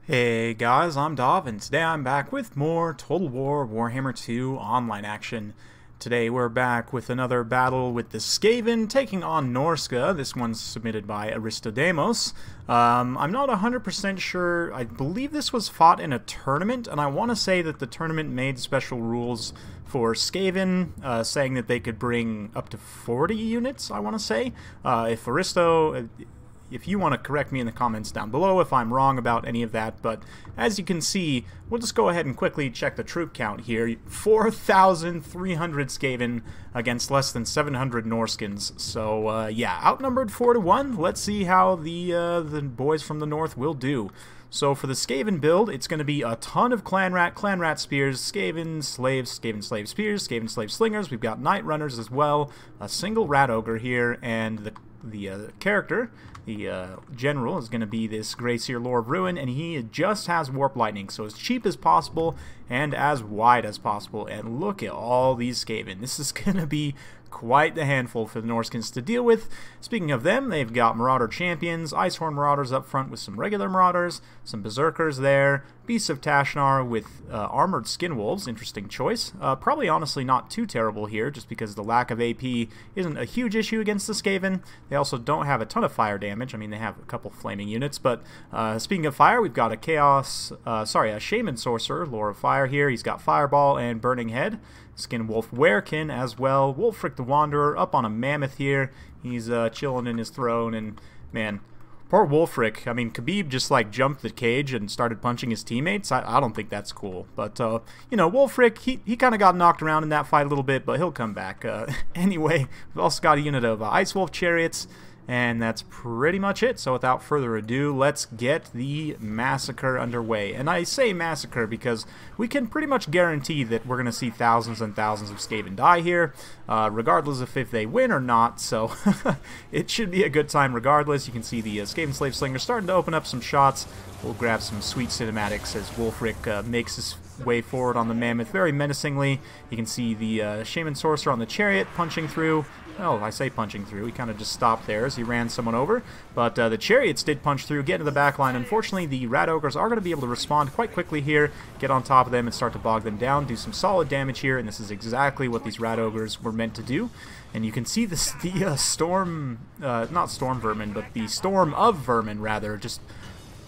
Hey guys, I'm Dov, and today I'm back with more Total War Warhammer 2 online action. Today we're back with another battle with the Skaven taking on Norsca. This one's submitted by Aristodemos. I'm not 100% sure. I believe this was fought in a tournament, and I want to say that the tournament made special rules for Skaven, saying that they could bring up to 40 units, I want to say. If you want to correct me in the comments down below if I'm wrong about any of that, but as you can see, we'll just go ahead and quickly check the troop count here. 4,300 Skaven against less than 700 Norskins. So, yeah, outnumbered 4-1. Let's see how the boys from the north will do. So for the Skaven build, it's going to be a ton of Clan Rat spears, Skaven slave spears, Skaven slave slingers. We've got Night Runners as well, a single Rat Ogre here, and the character, the general, is going to be this Greyseer Lore of Ruin, and he just has Warp Lightning, so as cheap as possible and as wide as possible. And look at all these Skaven. This is going to be quite the handful for the Norskins to deal with. Speaking of them, they've got Marauder Champions, Icehorn Marauders up front with some regular Marauders, some Berserkers there, Beasts of Tashnar with Armored Skinwolves, interesting choice. Probably honestly not too terrible here, just because the lack of AP isn't a huge issue against the Skaven. They also don't have a ton of fire damage. I mean, they have a couple flaming units, but speaking of fire, we've got a Shaman Sorcerer, Lore of Fire here. He's got Fireball and Burning Head. Skinwolf Werekin as well. Wulfric the Wanderer up on a Mammoth here. He's chilling in his throne, and man, poor Wulfric. I mean, Khabib just like jumped the cage and started punching his teammates. I don't think that's cool. But, you know, Wulfric, he kind of got knocked around in that fight a little bit, but he'll come back. Anyway, we've also got a unit of Ice Wolf Chariots, and that's pretty much it. So without further ado, let's get the massacre underway. And I say massacre because we can pretty much guarantee that we're going to see thousands and thousands of Skaven die here, regardless of if they win or not. So it should be a good time regardless. You can see the Skaven Slave Slinger starting to open up some shots. We'll grab some sweet cinematics as Wulfric makes his way forward on the Mammoth very menacingly. You can see the Shaman Sorcerer on the Chariot punching through. Oh, I say punching through. He kind of just stopped there as he ran someone over. But the Chariots did punch through, get into the back line. Unfortunately, the Rat Ogres are going to be able to respond quite quickly here, get on top of them and start to bog them down, do some solid damage here, and this is exactly what these Rat Ogres were meant to do. And you can see this, the Storm, not Storm Vermin, but the Storm of Vermin, rather, just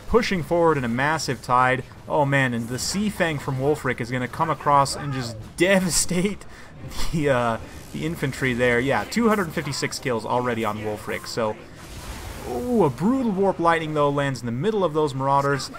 pushing forward in a massive tide. Oh man, and the Sea Fang from Wulfric is going to come across and just devastate the infantry there. Yeah, 256 kills already on Wulfric. So, ooh, a brutal Warp Lightning, though, lands in the middle of those Marauders.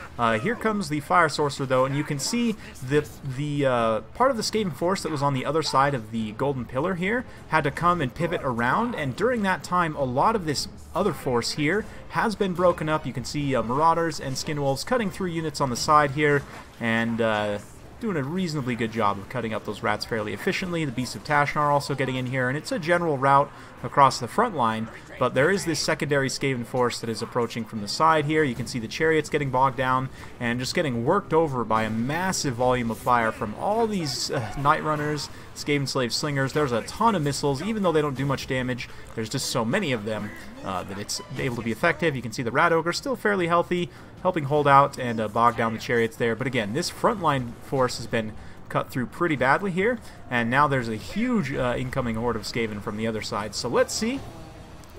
Here comes the Fire Sorcerer, though, and you can see the part of the Skaven force that was on the other side of the Golden Pillar here had to come and pivot around, and during that time, a lot of this other force here has been broken up. You can see Marauders and Skinwolves cutting through units on the side here, and doing a reasonably good job of cutting up those rats fairly efficiently. The Beasts of Tashnar also getting in here, and it's a general rout across the front line, but there is this secondary Skaven force that is approaching from the side here. You can see the Chariots getting bogged down and just getting worked over by a massive volume of fire from all these Night Runners, Skaven Slave Slingers. There's a ton of missiles. Even though they don't do much damage, there's just so many of them that it's able to be effective. You can see the Rat Ogre still fairly healthy, helping hold out and bog down the Chariots there. But again, this frontline force has been cut through pretty badly here, and now there's a huge incoming horde of Skaven from the other side. So let's see.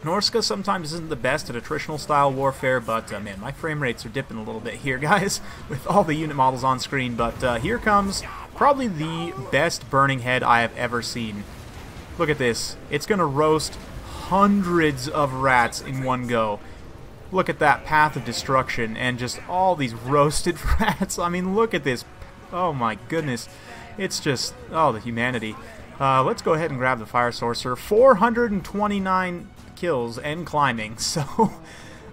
Norsca sometimes isn't the best at attritional style warfare, but man, my frame rates are dipping a little bit here, guys, with all the unit models on screen. But here comes probably the best Burning Head I have ever seen. Look at this. It's going to roast hundreds of rats in one go. Look at that path of destruction and just all these roasted rats. I mean, look at this. Oh my goodness. It's just, oh, the humanity. Let's go ahead and grab the Fire Sorcerer. 429 kills and climbing. So,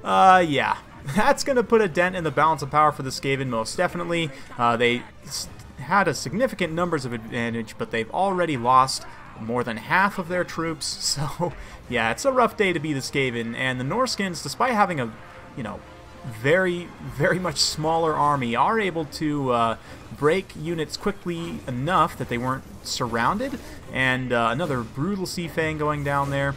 yeah. That's going to put a dent in the balance of power for the Skaven, most definitely. They had a significant numbers of advantage, but they've already lost more than half of their troops. So, yeah, it's a rough day to be the Skaven. And the Norskins, despite having a, you know, very, very much smaller army, are able to break units quickly enough that they weren't surrounded. And another brutal Sea Fang going down there.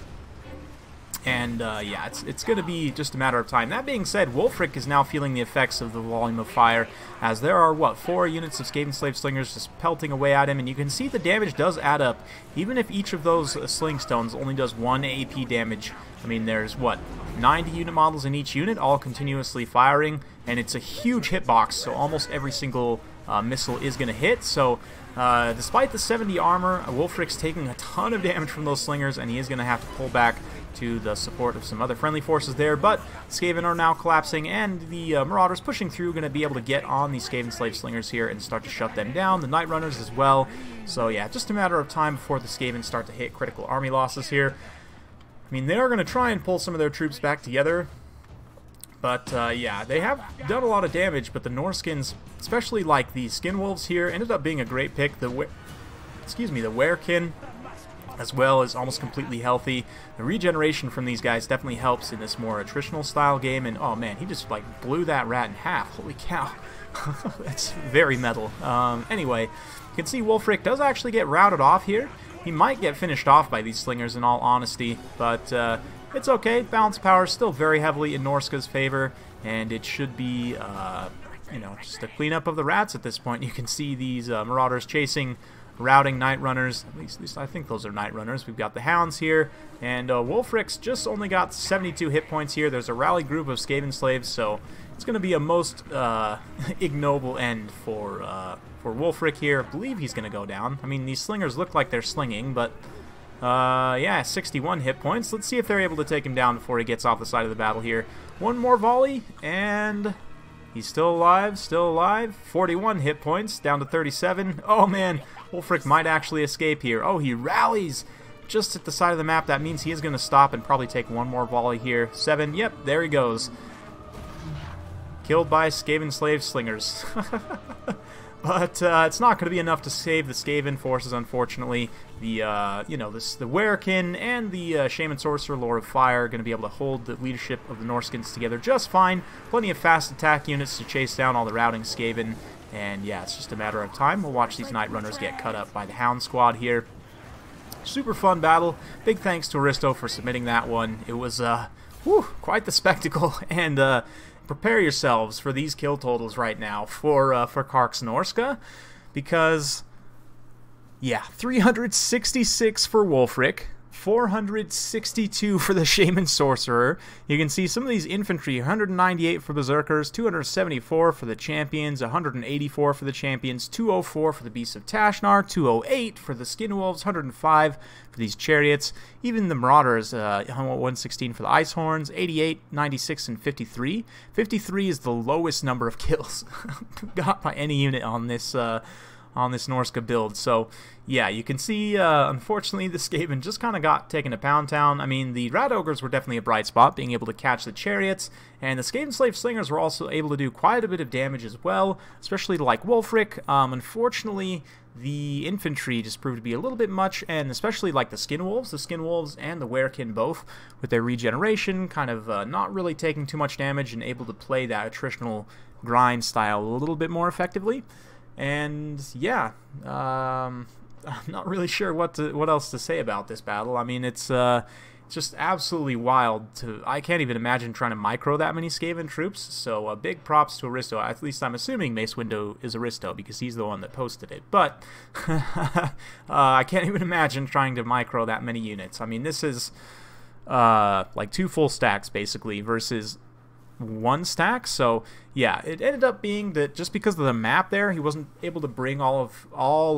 And yeah, it's going to be just a matter of time. That being said, Wulfric is now feeling the effects of the volume of fire, as there are, what, 4 units of Skaven Slave Slingers just pelting away at him, and you can see the damage does add up, even if each of those Sling Stones only does 1 AP damage. I mean, there's, what, 90 unit models in each unit, all continuously firing, and it's a huge hitbox, so almost every single missile is going to hit. So despite the 70 armor, Wulfric's taking a ton of damage from those slingers, and he is going to have to pull back to the support of some other friendly forces there. But Skaven are now collapsing, and the Marauders pushing through going to be able to get on these Skaven Slave Slingers here and start to shut them down. The Night Runners as well. So yeah, just a matter of time before the Skaven start to hit critical army losses here. I mean, they are going to try and pull some of their troops back together. But, yeah, they have done a lot of damage, but the Norskins, especially like the Skin Wolves here, ended up being a great pick. The Werekin, as well, is almost completely healthy. The regeneration from these guys definitely helps in this more attritional style game, and oh man, he just like blew that rat in half. Holy cow. That's very metal. Anyway, you can see Wulfric does actually get routed off here. He might get finished off by these slingers in all honesty, but it's okay. Balance power is still very heavily in Norsca's favor, and it should be, you know, just a cleanup of the rats at this point. You can see these Marauders chasing, routing Night Runners. At least I think those are Night Runners. We've got the Hounds here, and Wulfric's just only got 72 hit points here. There's a rally group of Skaven Slaves, so it's going to be a most ignoble end for Wulfric here. I believe he's going to go down. I mean, these slingers look like they're slinging, but yeah, 61 hit points. Let's see if they're able to take him down before he gets off the side of the battle here. One more volley, and he's still alive, 41 hit points, down to 37. Oh man, Wulfric might actually escape here. Oh, he rallies just at the side of the map. That means he is going to stop and probably take one more volley here. 7, yep, there he goes. Killed by Skaven Slave Slingers. But it's not going to be enough to save the Skaven forces, unfortunately. The you know, the Werekin and the Shaman Sorcerer Lord of Fire are going to be able to hold the leadership of the Norskins together just fine. Plenty of fast attack units to chase down all the routing Skaven, and yeah, it's just a matter of time. We'll watch these Night Runners get cut up by the Hound Squad here. Super fun battle. Big thanks to Aristo for submitting that one. It was quite the spectacle, and prepare yourselves for these kill totals right now for Kark's Norsca, because yeah, 366 for Wulfric, 462 for the Shaman Sorcerer. You can see some of these infantry, 198 for Berserkers, 274 for the Champions, 184 for the Champions, 204 for the Beasts of Tashnar, 208 for the Skin Wolves, 105 for these Chariots. Even the Marauders, 116 for the Ice Horns, 88, 96, and 53. 53 is the lowest number of kills got by any unit on this Norsca build. So yeah, you can see unfortunately the Skaven just kind of got taken to Pound Town. I mean, the Rat Ogres were definitely a bright spot, being able to catch the Chariots, and the Skaven Slave Slingers were also able to do quite a bit of damage as well, especially to like Wulfric. Unfortunately, the infantry just proved to be a little bit much, and especially like the Skin Wolves and the Werekin both, with their regeneration, kind of not really taking too much damage and able to play that attritional grind style a little bit more effectively. And yeah, I'm not really sure what else to say about this battle. I mean, it's just absolutely wild. I can't even imagine trying to micro that many Skaven troops. So big props to Aristo. At least I'm assuming Mace Window is Aristo, because he's the one that posted it. But I can't even imagine trying to micro that many units. I mean, this is like 2 full stacks basically versus 1 stack. So yeah, it ended up being that just because of the map there, he wasn't able to bring all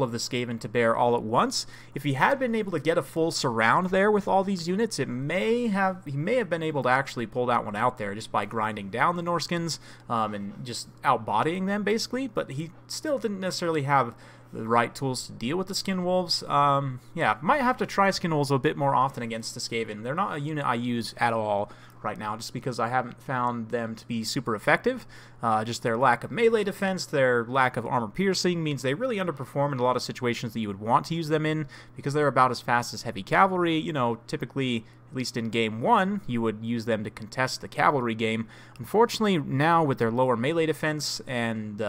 of the Skaven to bear all at once. If he had been able to get a full surround there with all these units, he may have been able to actually pull that one out there just by grinding down the Norskins and just outbodying them basically. But he still didn't necessarily have the right tools to deal with the Skin Wolves. Yeah, might have to try Skin Wolves a bit more often against the Skaven. They're not a unit I use at all right now, just because I haven't found them to be super effective. Just their lack of melee defense, their lack of armor piercing means they really underperform in a lot of situations that you would want to use them in, because they're about as fast as heavy cavalry. You know, typically least in Game 1, you would use them to contest the cavalry game. Unfortunately, now with their lower melee defense and,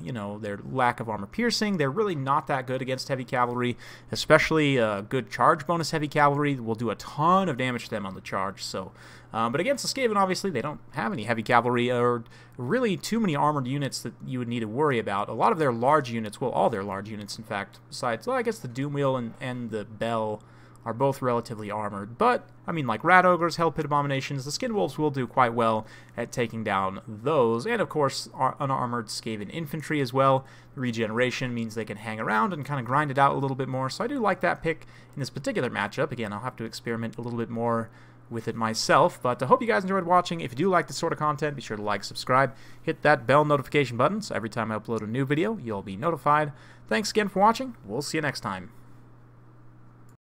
you know, their lack of armor piercing, they're really not that good against heavy cavalry, especially good charge bonus heavy cavalry will do a ton of damage to them on the charge. So, but against the Skaven, obviously, they don't have any heavy cavalry or really too many armored units that you would need to worry about. A lot of their large units, well, all their large units, in fact, besides, well, I guess the Doomwheel and the Bell are both relatively armored. But, I mean, like Rat Ogres, Hell Pit Abominations, the Skin Wolves will do quite well at taking down those. And, of course, unarmored Skaven infantry as well. Regeneration means they can hang around and kind of grind it out a little bit more. So I do like that pick in this particular matchup. Again, I'll have to experiment a little bit more with it myself, but I hope you guys enjoyed watching. If you do like this sort of content, be sure to like, subscribe, hit that bell notification button so every time I upload a new video, you'll be notified. Thanks again for watching. We'll see you next time.